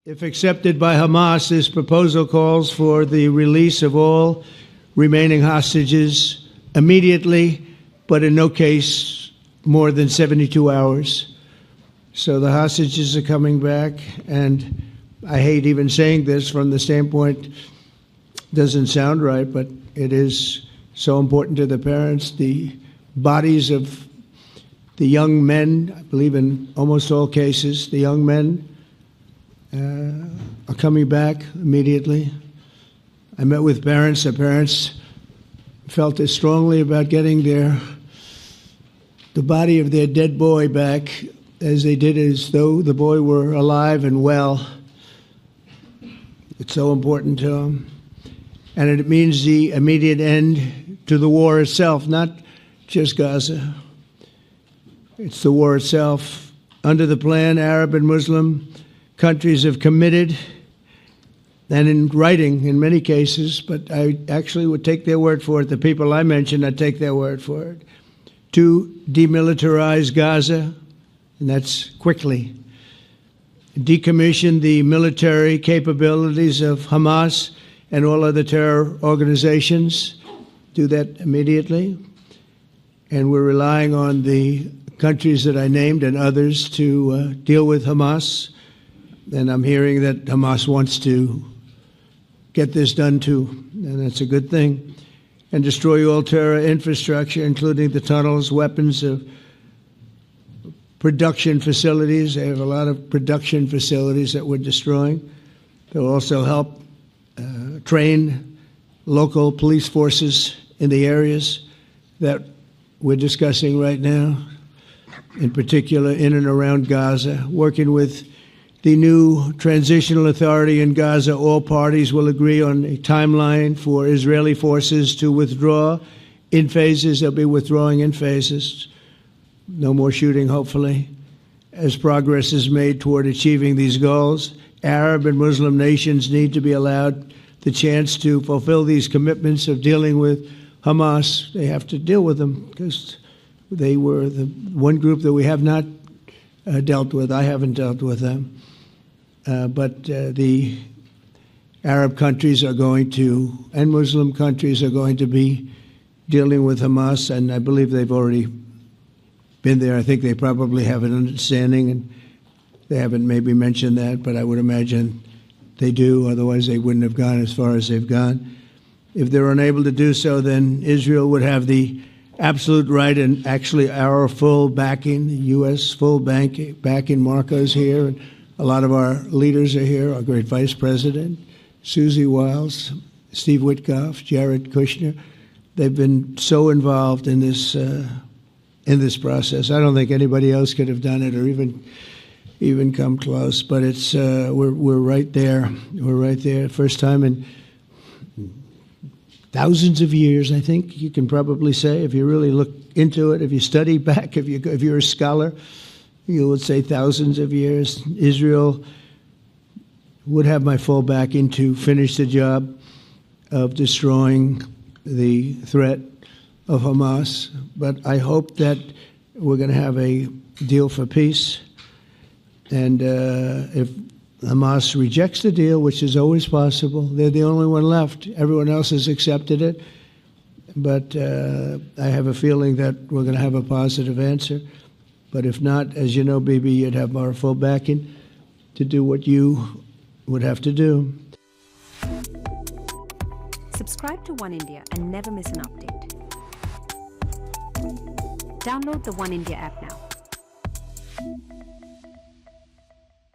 If accepted by Hamas, this proposal calls for the release of all remaining hostages immediately, but in no case more than 72 hours. So the hostages are coming back, and I hate even saying this from the standpoint, doesn't sound right, but it is so important to the parents. The bodies of the young men, I believe in almost all cases, the young men are coming back immediately. I met with parents. The parents felt as strongly about getting the body of their dead boy back as they did as though the boy were alive and well. It's so important to them. And it means the immediate end to the war itself, not just Gaza. It's the war itself. Under the plan, Arab and Muslim countries have committed, and in writing in many cases, but I actually would take their word for it, the people I mentioned, I'd take their word for it, to demilitarize Gaza, and that's quickly. Decommission the military capabilities of Hamas and all other terror organizations, do that immediately. And we're relying on the countries that I named and others to deal with Hamas. And I'm hearing that Hamas wants to get this done too, and that's a good thing. And destroy all terror infrastructure, including the tunnels, weapons of production facilities. They have a lot of production facilities that we're destroying. They'll also help train local police forces in the areas that we're discussing right now, in particular in and around Gaza, working with the new transitional authority in Gaza. All parties will agree on a timeline for Israeli forces to withdraw in phases. They'll be withdrawing in phases. No more shooting, hopefully, as progress is made toward achieving these goals. Arab and Muslim nations need to be allowed the chance to fulfill these commitments of dealing with Hamas. They have to deal with them because they were the one group that we have not dealt with. I haven't dealt with them. But the Arab countries are going to, and Muslim countries are going to be dealing with Hamas, and I believe they've already been there. I think they probably have an understanding, and they haven't maybe mentioned that, but I would imagine they do, otherwise they wouldn't have gone as far as they've gone. If they're unable to do so, then Israel would have the absolute right, and actually our full backing, the U.S. full backing. Marco's here, and a lot of our leaders are here, our great Vice President, Susie Wiles, Steve Witkoff, Jared Kushner. They've been so involved in this process. I don't think anybody else could have done it or even come close. But it's we're right there. We're right there. First time in thousands of years, I think you can probably say, if you really look into it, if you study back, if you're a scholar, you would say thousands of years. Israel would have my full backing to finish the job of destroying the threat of Hamas. But I hope that we're going to have a deal for peace. And if Hamas rejects the deal, which is always possible, they're the only one left. Everyone else has accepted it. But I have a feeling that we're going to have a positive answer. But if not, as you know, Bibi, you'd have our full backing to do what you would have to do. Subscribe to OneIndia and never miss an update. Download the OneIndia app now.